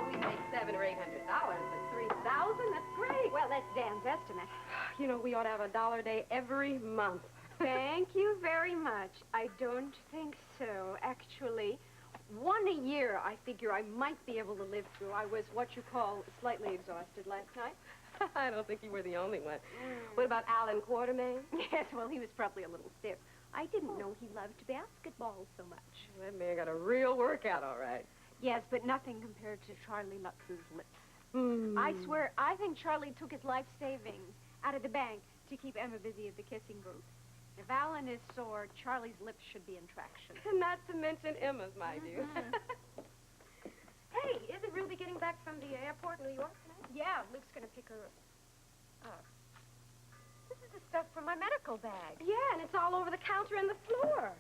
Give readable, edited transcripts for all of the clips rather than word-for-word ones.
we make $700 or $800, but $3,000, that's great. Well, that's Dan's estimate. You know, we ought to have $1 a day every month. Thank you very much. I don't think so, actually. One a year, I figure I might be able to live through. I was what you call slightly exhausted last night. I don't think you were the only one. What about Alan Quartermain? Yes, well, he was probably a little stiff. I didn't know he loved basketball so much. That man got a real workout, all right. Yes, but nothing compared to Charlie Lutz's lips. I swear, I think Charlie took his life savings out of the bank to keep Emma busy at the kissing booth. If Alan is sore, Charlie's lips should be in traction. And not to mention Emma's, my dear. Hey, isn't Ruby getting back from the airport in New York tonight? Yeah, Luke's gonna pick her up. This is the stuff from my medical bag. Yeah, and it's all over the counter and the floor.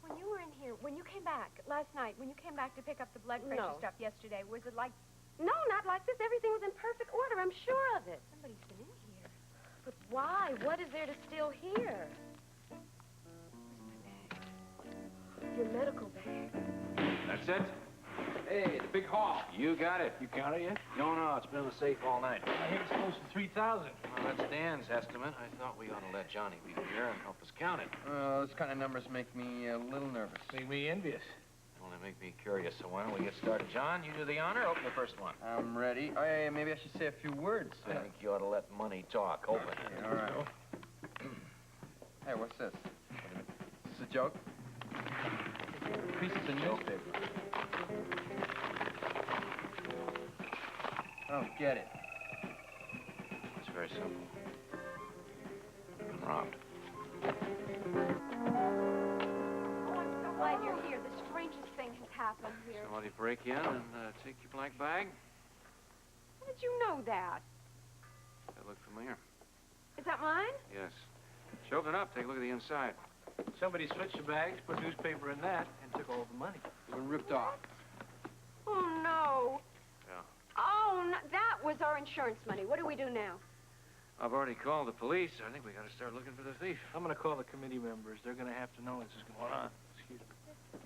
When you were in here, when you came back last night, when you came back to pick up the blood pressure stuff yesterday, was it like... No, not like this. Everything was in perfect order. I'm sure of it. Somebody's been in here. But why? What is there to steal here? Your medical bag. That's it? Hey, the big haul. You got it. You counted yet? No, it's been in the safe all night. I think it's close to 3,000. Well, that's Dan's estimate. I thought we ought to let Johnny be here and help us count it. Well, this kind of numbers make me a little nervous. Make me envious. Only make me curious, so why don't we get started? John, you do the honor. Open the first one. I'm ready. Oh, yeah, maybe I should say a few words. I think you ought to let money talk. Open it. Okay, all right. Hey, what's this? Is this a joke? Pieces of newspaper. Oh, get it. It's very simple. We've been robbed. Oh, I'm so glad you're here. The strangest thing has happened here. Somebody break in and take your black bag? How did you know that? That looked familiar. Is that mine? Yes. She opened it up. Take a look at the inside. Somebody switched the bags, put newspaper in that, and took all the money. It's been ripped off. Oh, no. Yeah. Oh, no, that was our insurance money. What do we do now? I've already called the police. I think we got to start looking for the thief. I'm going to call the committee members. They're going to have to know this is going on. Excuse me.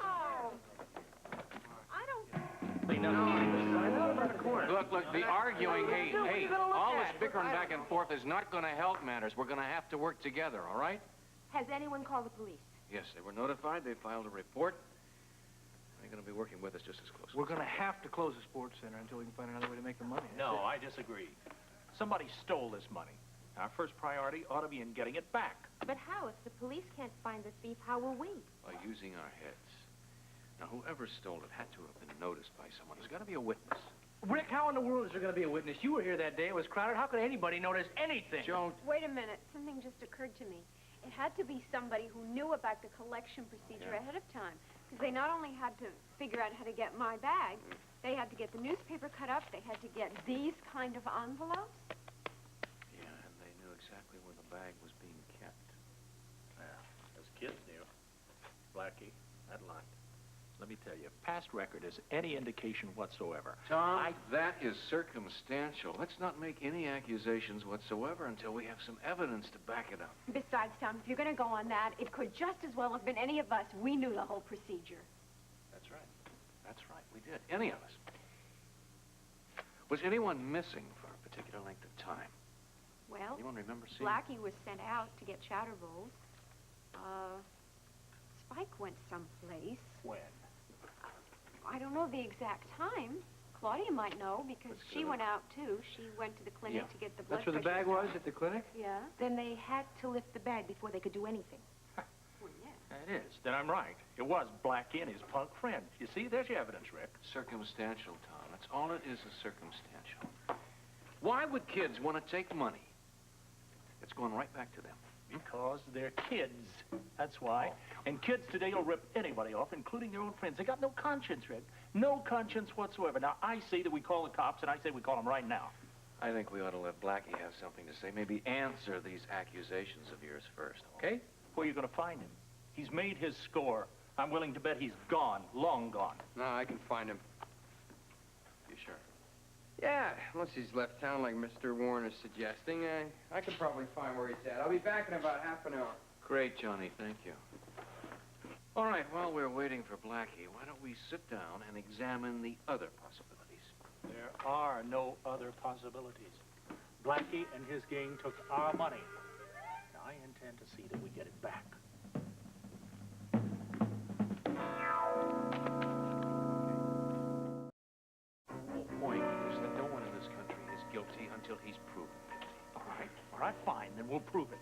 Oh. I don't... Look, the arguing, hey, all this bickering back and forth is not going to help matters. We're going to have to work together, all right? Has anyone called the police? Yes, they were notified. They filed a report. They're going to be working with us just as closely. We're going to have to close the sports center until we can find another way to make the money. No, I disagree. Somebody stole this money. Our first priority ought to be in getting it back. But how? If the police can't find the thief, how will we? By using our heads. Now, whoever stole it had to have been noticed by someone. There's got to be a witness. Rick, how in the world is there going to be a witness? You were here that day. It was crowded. How could anybody notice anything? Joe. Wait a minute. Something just occurred to me. It had to be somebody who knew about the collection procedure ahead of time. Because they not only had to figure out how to get my bag, they had to get the newspaper cut up, they had to get these kind of envelopes. Yeah, and they knew exactly where the bag was being kept. Yeah, as kids knew. Blackie, that line. Let me tell you, if past record is any indication whatsoever. Tom, that is circumstantial. Let's not make any accusations whatsoever until we have some evidence to back it up. Besides, Tom, if you're going to go on that, it could just as well have been any of us. We knew the whole procedure. That's right. That's right. We did. Any of us. Was anyone missing for a particular length of time? Well, Anyone remember seeing? Blackie was sent out to get chowder bowls. Spike went someplace. When? I don't know the exact time. Claudia might know because she went out too. She went to the clinic to get the blood That's where the pressure bag was, stuff. at the clinic? Yeah. Then they had to lift the bag before they could do anything. Well, yeah. It is. Then I'm right. It was Blackie and his punk friend. You see, there's your evidence, Rick. Circumstantial, Tom. That's all it is circumstantial. Why would kids want to take money? It's going right back to them. Because they're kids. That's why. And kids today will rip anybody off, including their own friends. They got no conscience, Rick. No conscience whatsoever. Now, I say that we call the cops, and I say we call them right now. I think we ought to let Blackie have something to say. Maybe answer these accusations of yours first, okay? Where are you going to find him? He's made his score. I'm willing to bet he's gone, long gone. No, I can find him. You sure? Yeah, unless he's left town like Mr. Warren is suggesting, I could probably find where he's at. I'll be back in about half an hour. Great, Johnny. Thank you. All right, while we're waiting for Blackie, why don't we sit down and examine the other possibilities? There are no other possibilities. Blackie and his gang took our money. Now, I intend to see that we get it back. The whole point is that no one in this country is guilty until he's proven guilty. All right, fine, then we'll prove it.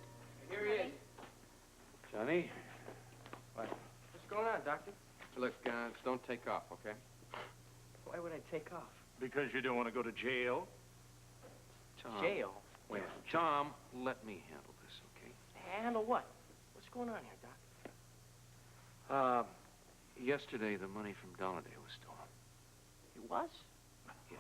Here he is. Johnny? What? What's going on, Doctor? Look, don't take off, okay? Why would I take off? Because you don't want to go to jail? Tom. Jail? Wait, Tom, let me handle this, okay? Handle what? What's going on here, Doc? Yesterday, the money from Dolladay was stolen. It was? Yes.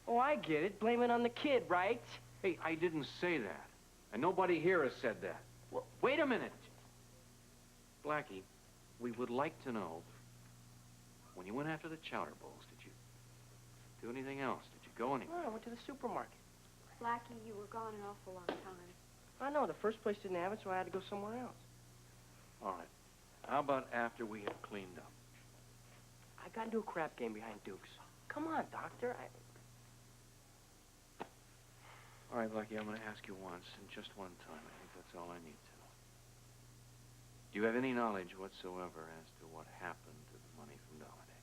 Oh, I get it. Blame it on the kid, right? Hey, I didn't say that. And nobody here has said that. Well, Wait a minute. Blackie, we would like to know, when you went after the chowder bowls, did you do anything else? Did you go anywhere? I went to the supermarket. Blackie, you were gone an awful long time. I know, the first place didn't have it, so I had to go somewhere else. All right. How about after we had cleaned up? I got into a crap game behind Duke's. Come on, Doctor. All right, Blackie, I'm going to ask you once, and just one time. I think that's all I need to know. Do you have any knowledge whatsoever as to what happened to the money from Dolladay?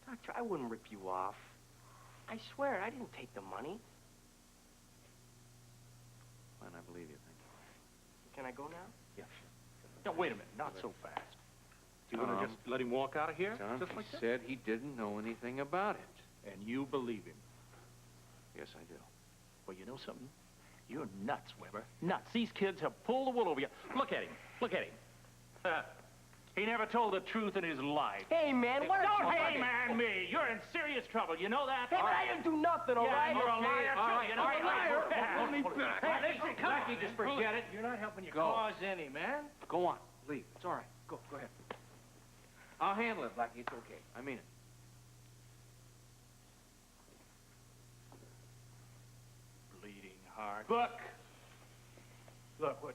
Doctor, I wouldn't rip you off. I swear, I didn't take the money. Fine, I believe you. Thank you. Can I go now? Yeah. No, wait a minute, not so fast. You want to just let him walk out of here? Tom, Just he like that? said he didn't know anything about it. And you believe him. Yes, I do. Well, you know something? You're nuts, Weber. Nuts. These kids have pulled the wool over you. Look at him. Look at him. He never told the truth in his life. Hey, man, what Don't hey, man, me. You're in serious trouble. You know that? Hey, but I didn't do nothing, all Yeah, right? you're a liar, too. all right, You know, all right, you're a liar. hold me back. Hey, listen, come on. Blackie, just forget it. You're not helping your Go. cause any, man. Go on. Leave. It's all right. Go ahead. I'll handle it, Blackie. It's okay. I mean it. Bleeding heart. Look, what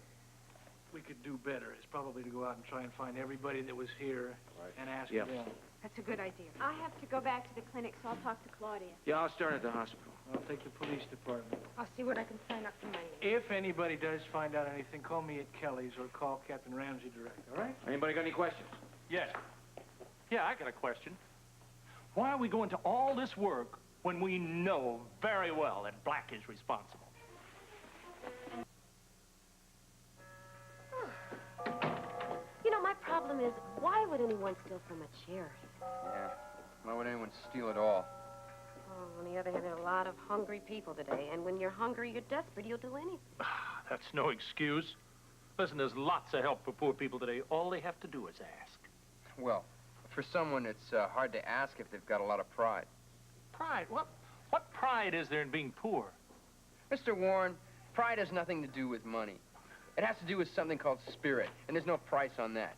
we could do better is probably to go out and try and find everybody that was here and ask Yeah. them. That's a good idea. I have to go back to the clinic, so I'll talk to Claudia. Yeah, I'll start at the hospital. I'll take the police department. I'll see what I can sign up for my name. If anybody does find out anything, call me at Kelly's or call Captain Ramsey direct, all right? Anybody got any questions? Yes. Yeah, I got a question. Why are we going to all this work when we know very well that Black is responsible? You know, my problem is, why would anyone steal from a charity? Yeah. Why would anyone steal it all? Oh, on the other hand, there are a lot of hungry people today, and when you're hungry, you're desperate, you'll do anything. That's no excuse. Listen, there's lots of help for poor people today. All they have to do is ask. Well, for someone, it's hard to ask if they've got a lot of pride. Pride? What pride is there in being poor? Mr. Warren, pride has nothing to do with money. It has to do with something called spirit, and there's no price on that.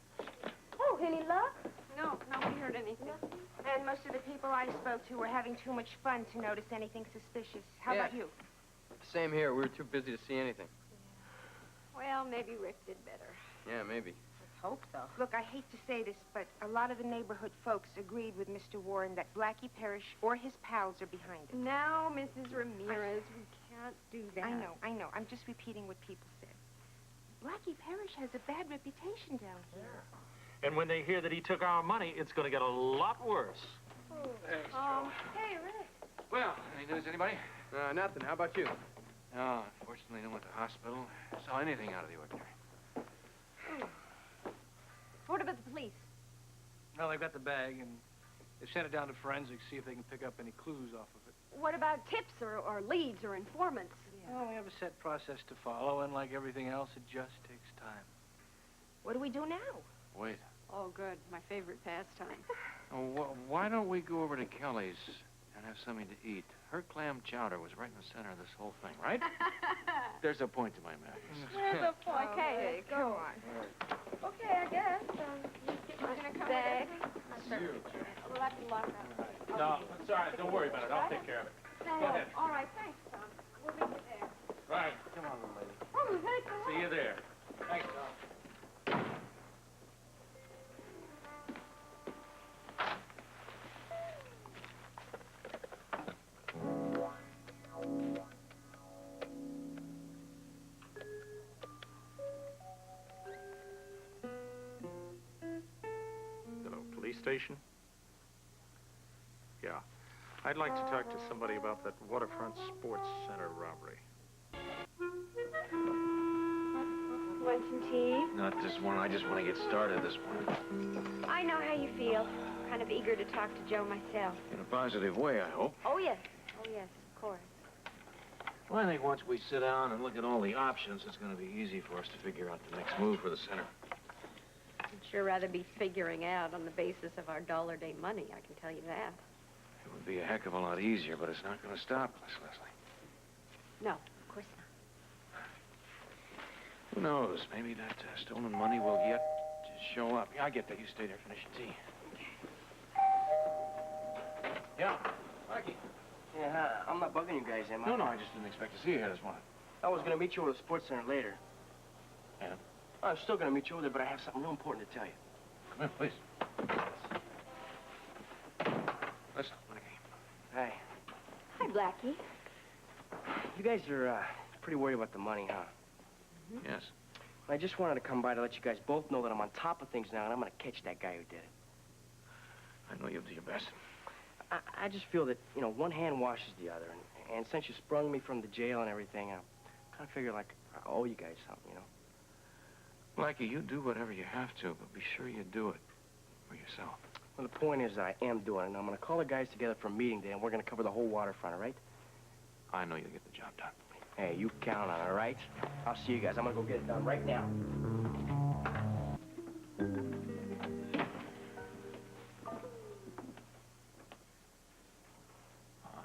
Oh, any luck? No, nobody heard anything. And most of the people I spoke to were having too much fun to notice anything suspicious. How Yeah. about you? Same here. We were too busy to see anything. Well, maybe Rick did better. Yeah, maybe. Let's hope so. Look, I hate to say this, but a lot of the neighborhood folks agreed with Mr. Warren that Blackie Parrish or his pals are behind it. Now, Mrs. Ramirez, we can't do that. I know. I'm just repeating what people said. Blackie Parrish has a bad reputation down here. And when they hear that he took our money, it's going to get a lot worse. Hey, Rick. Well, any news, anybody? Nothing. How about you? No, unfortunately, no one at the hospital. Saw anything out of the ordinary. What about the police? Well, they've got the bag, and they've sent it down to forensics, see if they can pick up any clues off of it. What about tips or leads or informants? Well, we have a set process to follow, and like everything else, it just takes time. What do we do now? Wait. Oh, good. My favorite pastime. Oh, why don't we go over to Kelly's and have something to eat? Her clam chowder was right in the center of this whole thing, right? There's a point to my madness. Where's the point? Okay, go on. Okay, I guess. You're gonna come Bag. with us? We'll have to lock up. No, it's all right. Don't worry about it. I'll take care of it. Go ahead. All right, thanks, Tom. We'll meet you there. Right. Come on, little lady. Oh, hey, come on. See you there. Thanks, Tom. police station? Yeah. I'd like to talk to somebody about that Waterfront Sports Center robbery. Want some tea? Not this one. I just want to get started this one. I know how you feel. Kind of eager to talk to Joe myself. In a positive way, I hope. Oh, yes. Oh, yes, of course. Well, I think once we sit down and look at all the options, it's going to be easy for us to figure out the next move for the center. I'd sure rather be figuring out on the basis of our dollar-day money, I can tell you that. It would be a heck of a lot easier, but it's not going to stop us, Lesley. No, of course not. Who knows? Maybe that stolen money will yet show up. Yeah, I get that. You stay there, finish your tea. Yeah, Blackie. Yeah, I'm not bugging you guys, am I? No, I just didn't expect to see you here this morning. I was gonna meet you over at the sports center later. And? I'm still gonna meet you over there, but I have something real important to tell you. Come in, please. Listen, Blackie. Hey, Hi, Blackie. you guys are pretty worried about the money, huh? Yes. I just wanted to come by to let you guys both know that I'm on top of things now, and I'm gonna catch that guy who did it. I know you'll do your best. I just feel that, you know, one hand washes the other, and since you sprung me from the jail and everything, I kind of figure like I owe you guys something, you know? Blackie, you do whatever you have to, but be sure you do it for yourself. Well, the point is that I am doing it, and I'm gonna call the guys together for a meeting day, and we're gonna cover the whole waterfront, all right? I know you'll get the job done. Hey, you count on it, all right? I'll see you guys. I'm gonna go get it done right now.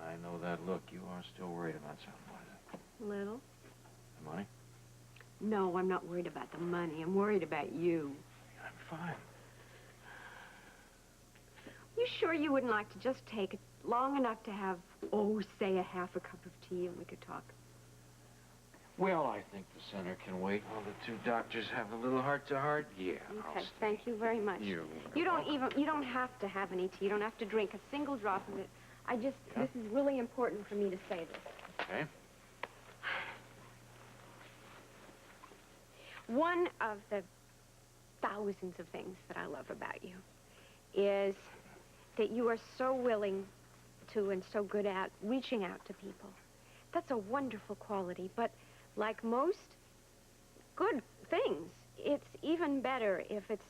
I know that look. You are still worried about something, what is it? Little? The money? No, I'm not worried about the money. I'm worried about you. I'm fine. You sure you wouldn't like to just take it long enough to have, say a half a cup of tea and we could talk? Well, I think the center can wait while the two doctors have a little heart-to-heart. Yeah, I'll Okay, stay. thank you very much. You don't have to have any tea. You don't have to drink a single drop of it. Yeah? This is really important for me to say this. Okay. One of the thousands of things that I love about you is that you are so willing to and so good at reaching out to people. That's a wonderful quality, but like most good things, it's even better if it's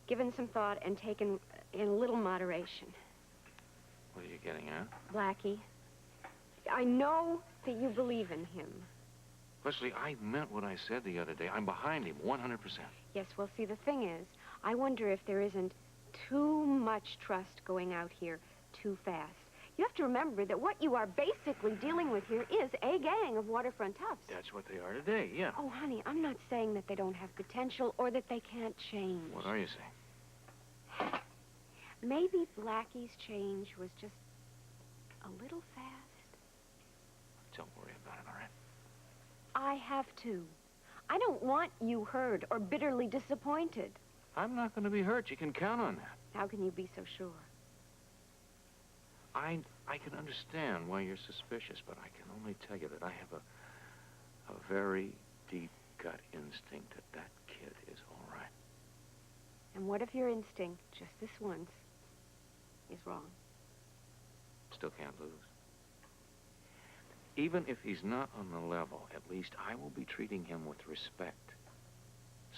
given some thought and taken in a little moderation. What are you getting at? Blackie, I know that you believe in him. Lesley, I meant what I said the other day. I'm behind him, 100%. Yes, well, see, the thing is, I wonder if there isn't too much trust going out here too fast. You have to remember that what you are basically dealing with here is a gang of waterfront toughs. That's what they are today, yeah. Oh, honey, I'm not saying that they don't have potential or that they can't change. What are you saying? Maybe Blackie's change was just a little fast. Don't worry about it, all right? I have to. I don't want you hurt or bitterly disappointed. I'm not going to be hurt. You can count on that. How can you be so sure? I can understand why you're suspicious, but I can only tell you that I have a very deep gut instinct that that kid is all right. And what if your instinct, just this once, is wrong? Still can't lose. Even if he's not on the level, at least I will be treating him with respect.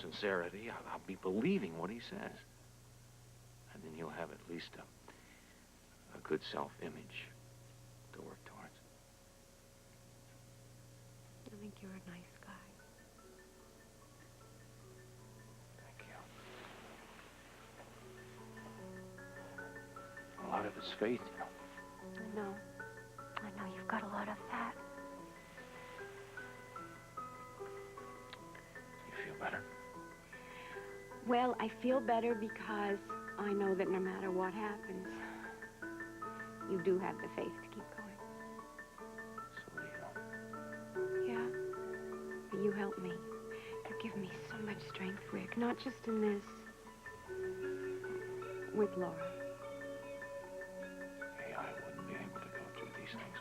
Sincerity, I'll be believing what he says. And then he'll have at least a good self-image to work towards. I think you're a nice guy. Thank you. A lot of it's faith, you know. I know you've got a lot of that. You feel better? Well, I feel better because I know that no matter what happens, you do have the faith to keep going. So do you. Yeah? But you help me. You give me so much strength, Rick. Not just in this. With Laura. Hey, I wouldn't be able to go through these things